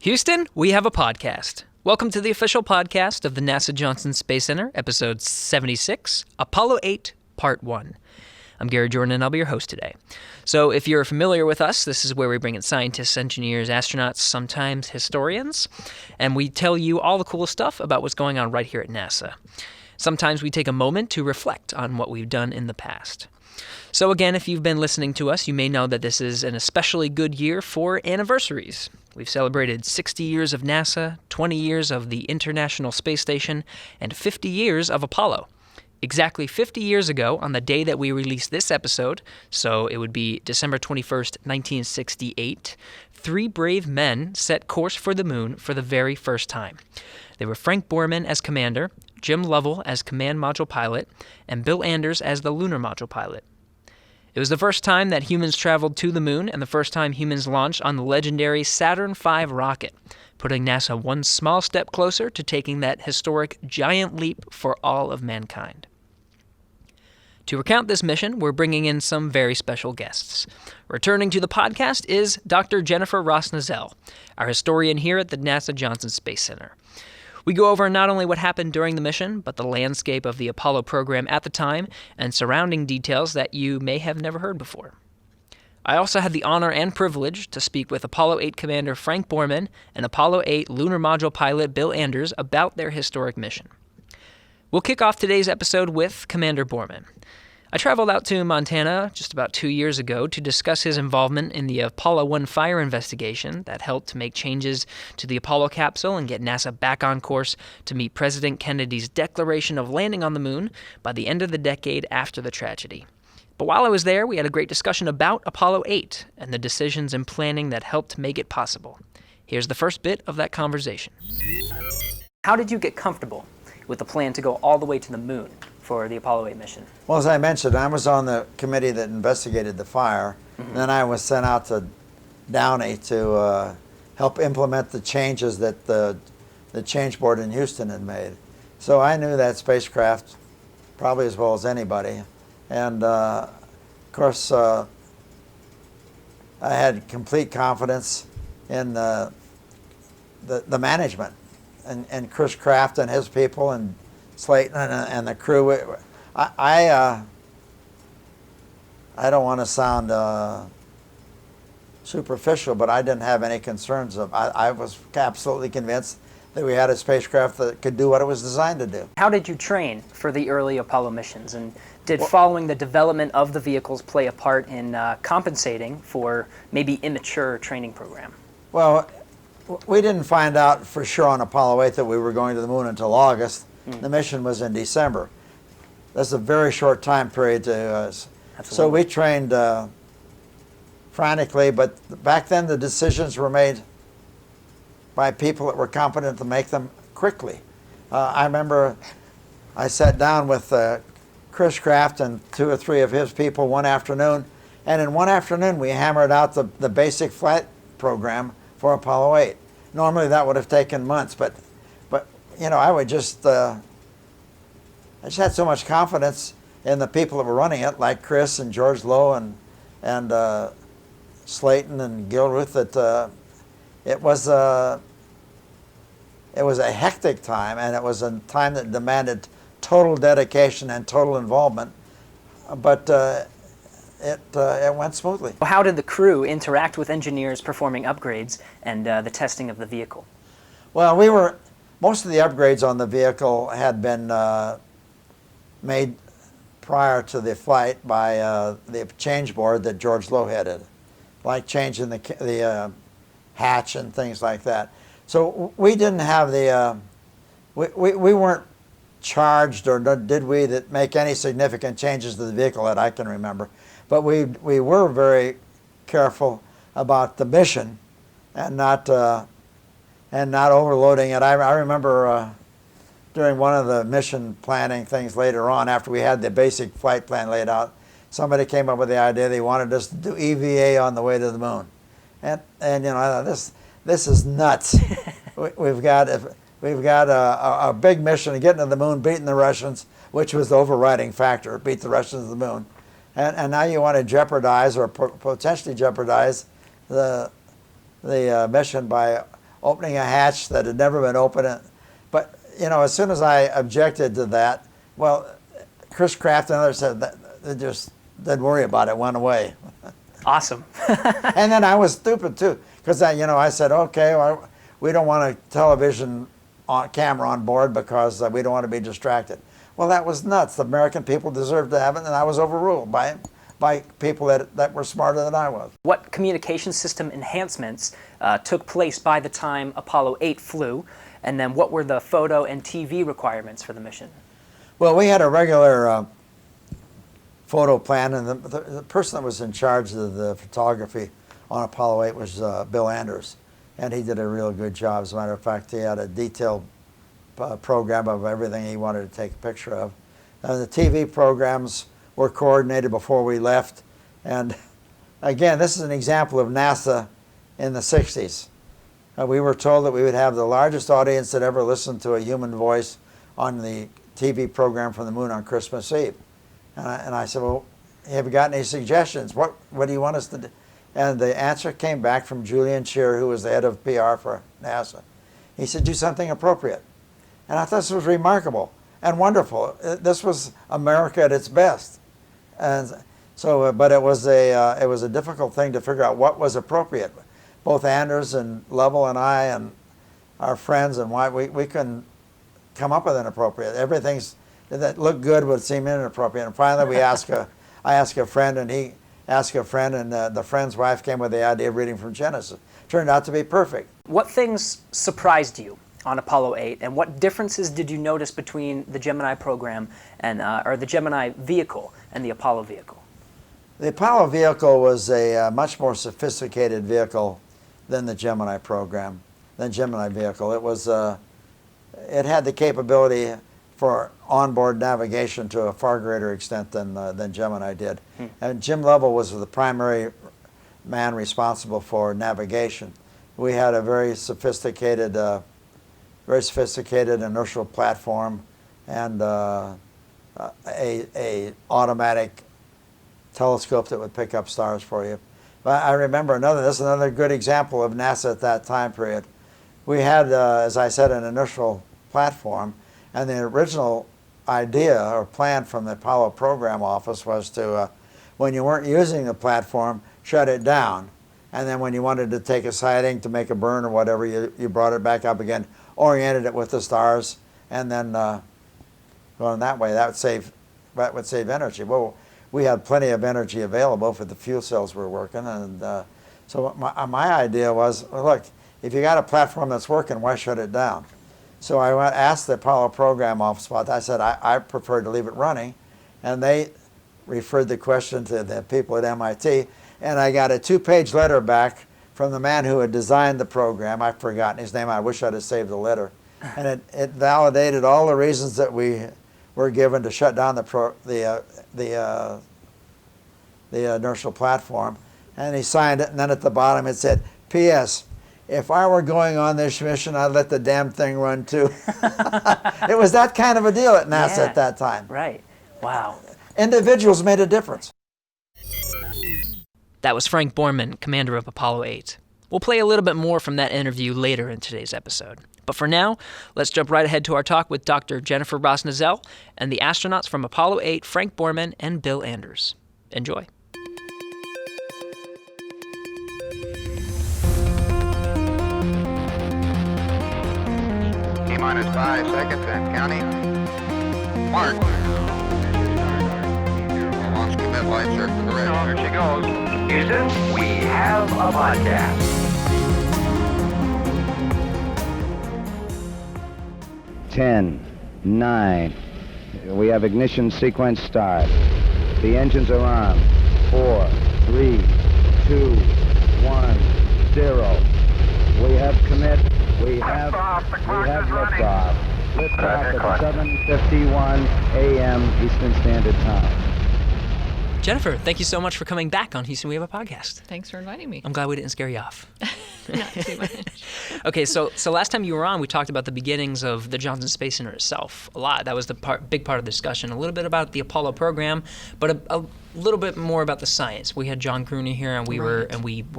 Houston, we have a podcast. Welcome to the official podcast of the NASA Johnson Space Center, episode 76, Apollo 8, Part 1. I'm Gary Jordan, and I'll be your host today. So if you're familiar with us, this is where we bring in scientists, engineers, astronauts, sometimes historians, and we tell you all the cool stuff about what's going on right here at NASA. Sometimes we take a moment to reflect on what we've done in the past. So again, if you've been listening to us, you may know that this is an especially good year for anniversaries. We've celebrated 60 years of NASA, 20 years of the International Space Station, and 50 years of Apollo. Exactly 50 years ago, on the day that we released this episode, so it would be December 21st, 1968, three brave men set course for the moon for the very first time. They were Frank Borman as commander, Jim Lovell as command module pilot, and Bill Anders as the lunar module pilot. It was the first time that humans traveled to the moon and the first time humans launched on the legendary Saturn V rocket, putting NASA one small step closer to taking that historic giant leap for all of mankind. To recount this mission, we're bringing in some very special guests. Returning to the podcast is Dr. Jennifer Ross Nazell, our historian here at the NASA Johnson Space Center. We go over not only what happened during the mission, but the landscape of the Apollo program at the time and surrounding details that you may have never heard before. I also had the honor and privilege to speak with Apollo 8 Commander Frank Borman and Apollo 8 Lunar Module pilot Bill Anders about their historic mission. We'll kick off today's episode with Commander Borman. I traveled out to Montana just about 2 years ago to discuss his involvement in the Apollo 1 fire investigation that helped to make changes to the Apollo capsule and get NASA back on course to meet President Kennedy's declaration of landing on the moon by the end of the decade after the tragedy. But while I was there, we had a great discussion about Apollo 8 and the decisions and planning that helped make it possible. Here's the first bit of that conversation. How did you get comfortable with the plan to go all the way to the moon for the Apollo 8 mission? Well, as I mentioned, I was on the committee that investigated the fire. Mm-hmm. Then I was sent out to Downey to help implement the changes that the change board in Houston had made. So I knew that spacecraft probably as well as anybody. And of course, I had complete confidence in the management and Chris Kraft and his people and Slayton and the crew. I don't want to sound superficial, but I didn't have any concerns. I was absolutely convinced that we had a spacecraft that could do what it was designed to do. How did you train for the early Apollo missions, and did following the development of the vehicles play a part in compensating for maybe immature training program? Well, we didn't find out for sure on Apollo 8 that we were going to the moon until August. The mission was in December. That's a very short time period to us. So we trained frantically, but back then the decisions were made by people that were competent to make them quickly. I remember I sat down with Chris Kraft and two or three of his people one afternoon, and in one afternoon we hammered out the basic flight program for Apollo 8. Normally that would have taken months, but you know, I just had so much confidence in the people that were running it, like Chris and George Lowe and Slayton and Gilruth, that it was a hectic time, and it was a time that demanded total dedication and total involvement. But it went smoothly. How did the crew interact with engineers performing upgrades and the testing of the vehicle? Well, most of the upgrades on the vehicle had been made prior to the flight by the change board that George Lowe headed, like changing the hatch and things like that. So we didn't have we weren't charged, or did we, that make any significant changes to the vehicle that I can remember. But we were very careful about the mission and not overloading it. I remember during one of the mission planning things later on, after we had the basic flight plan laid out, somebody came up with the idea they wanted us to do EVA on the way to the moon, and you know, this is nuts. we've got a big mission of getting to the moon, beating the Russians, which was the overriding factor, beat the Russians to the moon, and now you want to jeopardize or potentially jeopardize the mission by opening a hatch that had never been opened. But, as soon as I objected to that, well, Chris Kraft and others said that they just didn't worry about it, went away. Awesome. And then I was stupid too, because I said, okay, well, we don't want a television camera on board because we don't want to be distracted. Well, that was nuts. The American people deserved to have it, and I was overruled by people that were smarter than I was. What communication system enhancements took place by the time Apollo 8 flew, and then what were the photo and TV requirements for the mission? Well, we had a regular photo plan, and the person that was in charge of the photography on Apollo 8 was Bill Anders, and he did a real good job. As a matter of fact, he had a detailed program of everything he wanted to take a picture of. The TV programs were coordinated before we left, and again, this is an example of NASA in the 60s. We were told that we would have the largest audience that ever listened to a human voice on the TV program from the moon on Christmas Eve. And I said, well, have you got any suggestions? What do you want us to do? And the answer came back from Julian Scheer, who was the head of PR for NASA. He said, do something appropriate. And I thought this was remarkable and wonderful. This was America at its best. And so, but it was a difficult thing to figure out what was appropriate. Both Anders and Lovell and I and our friends and why we couldn't come up with an appropriate. Everything that looked good would seem inappropriate. And finally, I asked a friend, and he asked a friend, and the friend's wife came with the idea of reading from Genesis. Turned out to be perfect. What things surprised you on Apollo 8, and what differences did you notice between the Gemini program and or the Gemini vehicle and the Apollo vehicle? The Apollo vehicle was a much more sophisticated vehicle than the Gemini program, than Gemini vehicle. It had the capability for onboard navigation to a far greater extent than Gemini did. And Jim Lovell was the primary man responsible for navigation. We had a very sophisticated inertial platform and a automatic telescope that would pick up stars for you. But I remember this is another good example of NASA at that time period. We had, as I said, an inertial platform, and the original idea or plan from the Apollo program office was to, when you weren't using the platform, shut it down. And then when you wanted to take a sighting to make a burn or whatever, you brought it back up again, oriented it with the stars, and then going that way. That would save energy. Well, we had plenty of energy available for the fuel cells we were working, and so my idea was, well, look, if you got a platform that's working, why shut it down? So I asked the Apollo program office about that. I said, I prefer to leave it running, and they referred the question to the people at MIT, and I got a 2-page letter back from the man who had designed the program. I've forgotten his name. I wish I'd have saved the letter. And it validated all the reasons that we were given to shut down the inertial platform. And he signed it, and then at the bottom it said, P.S. If I were going on this mission, I'd let the damn thing run too. It was that kind of a deal at NASA at that time. Right. Wow. Individuals made a difference. That was Frank Borman, commander of Apollo 8. We'll play a little bit more from that interview later in today's episode. But for now, let's jump right ahead to our talk with Dr. Jennifer Ross-Nazel and the astronauts from Apollo 8, Frank Borman and Bill Anders. Enjoy. T-minus 5 seconds and counting. Mark. Launch commit lights are correct. There she goes. Houston, we have a podcast. 10, 9. We have ignition sequence start. The engines are on. 4, 3, 2, 1, 0. We have commit. We have liftoff. Liftoff at 7:51 a.m. Eastern Standard Time. Jennifer, thank you so much for coming back on Houston, We Have a Podcast. Thanks for inviting me. I'm glad we didn't scare you off. Not too much. Okay, so last time you were on, we talked about the beginnings of the Johnson Space Center itself a lot. That was the big part of the discussion. A little bit about the Apollo program, but a little bit more about the science. We had John Gruner here, and we were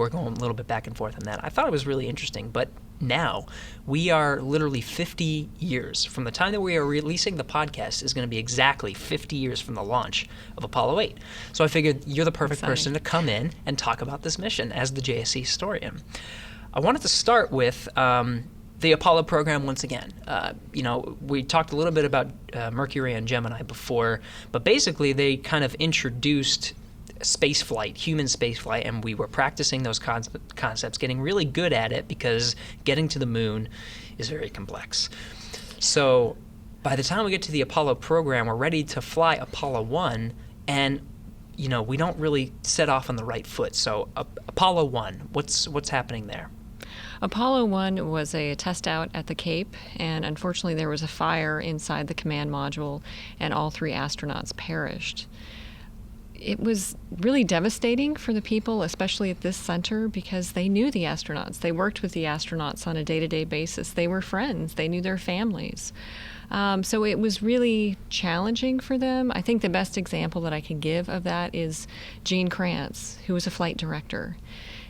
going a little bit back and forth on that. I thought it was really interesting, but now, we are literally 50 years from the time that we are releasing the podcast is going to be exactly 50 years from the launch of Apollo 8. So I figured you're the perfect person to come in and talk about this mission as the JSC historian. I wanted to start with the Apollo program once again. We talked a little bit about Mercury and Gemini before, but basically they kind of introduced space flight, human space flight, and we were practicing those concepts, getting really good at it because getting to the moon is very complex. So by the time we get to the Apollo program, we're ready to fly Apollo 1, and we don't really set off on the right foot. So Apollo 1, what's happening there? Apollo 1 was a test out at the Cape, and unfortunately there was a fire inside the command module, and all 3 astronauts perished. It was really devastating for the people, especially at this center, because they knew the astronauts. They worked with the astronauts on a day-to-day basis. They were friends. They knew their families. So it was really challenging for them. I think the best example that I can give of that is Gene Kranz, who was a flight director.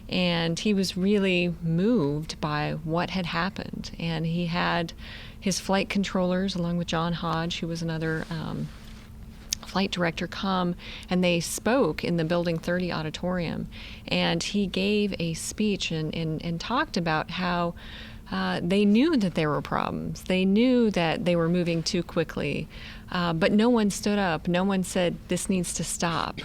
And he was really moved by what had happened. And he had his flight controllers, along with John Hodge, who was another flight director, come, and they spoke in the Building 30 auditorium. And he gave a speech and talked about how they knew that there were problems. They knew that they were moving too quickly, but no one stood up. No one said, this needs to stop.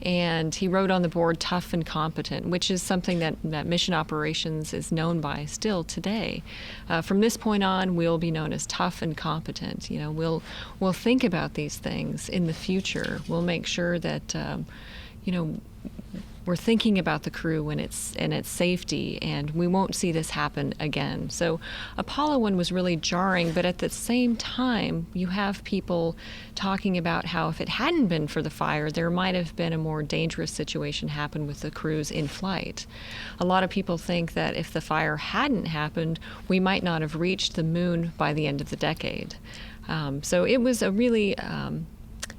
And he wrote on the board, tough and competent, which is something that mission operations is known by still today. From this point on, we'll be known as tough and competent. We'll think about these things in the future. We'll make sure that, we're thinking about the crew and its safety, and we won't see this happen again. So Apollo 1 was really jarring, but at the same time, you have people talking about how if it hadn't been for the fire, there might have been a more dangerous situation happen with the crews in flight. A lot of people think that if the fire hadn't happened, we might not have reached the moon by the end of the decade. So it was a really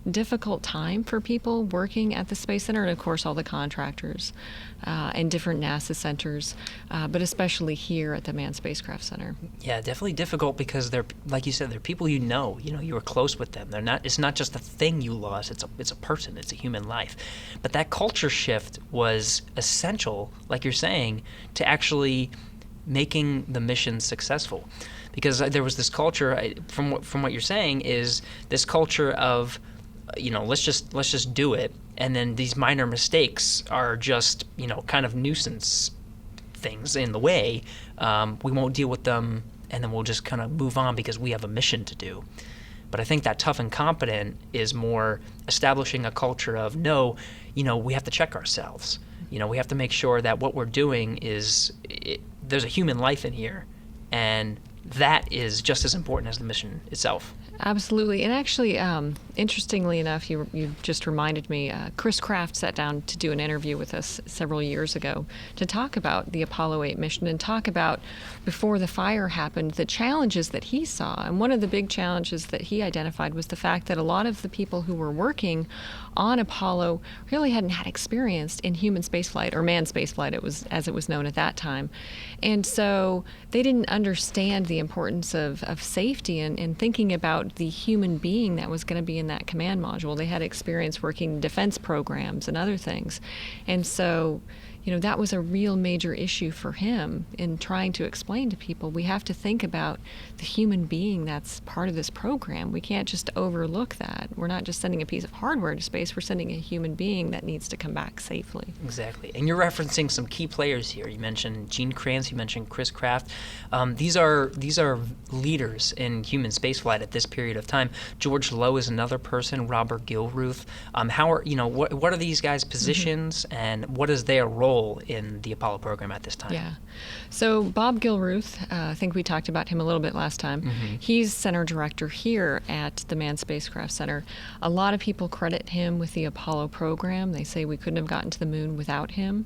difficult time for people working at the Space Center, and of course all the contractors and different NASA centers, but especially here at the Manned Spacecraft Center. Yeah, definitely difficult because they're, like you said, they're people you know. You were close with them. It's not just a thing you lost. It's a person. It's a human life. But that culture shift was essential, like you're saying, to actually making the mission successful. Because there was this culture, from what you're saying, is this culture of let's just do it, and then these minor mistakes are just kind of nuisance things in the way. We won't deal with them, and then we'll just kind of move on because we have a mission to do. But I think that tough and competent is more establishing a culture of we have to check ourselves. We have to make sure that what we're doing there's a human life in here, and that is just as important as the mission itself. Absolutely. And actually, interestingly enough, you just reminded me, Chris Kraft sat down to do an interview with us several years ago to talk about the Apollo 8 mission and talk about, before the fire happened, the challenges that he saw. And one of the big challenges that he identified was the fact that a lot of the people who were working on Apollo really hadn't had experience in human spaceflight, or manned spaceflight, as it was known at that time. And so they didn't understand the importance of safety and thinking about the human being that was going to be in that command module. They had experience working defense programs and other things. And so, that was a real major issue for him in trying to explain to people, we have to think about the human being that's part of this program. We can't just overlook that. We're not just sending a piece of hardware to space, we're sending a human being that needs to come back safely. Exactly. And you're referencing some key players here. You mentioned Gene Kranz, you mentioned Chris Kraft. These are leaders in human spaceflight at this period of time. George Low is another person, Robert Gilruth. What are these guys' positions, and what is their role in the Apollo program at this time? Yeah. So Bob Gilruth, I think we talked about him a little bit last time. Mm-hmm. He's center director here at the Manned Spacecraft Center. A lot of people credit him with the Apollo program. They say we couldn't have gotten to the moon without him.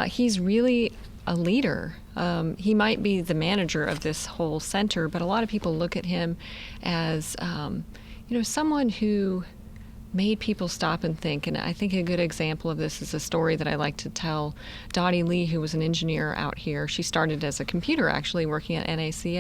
He's really a leader. He might be the manager of this whole center, but a lot of people look at him as someone who made people stop and think. And I think a good example of this is a story that I like to tell. Dottie Lee, who was an engineer out here, she started as a computer actually working at NACA.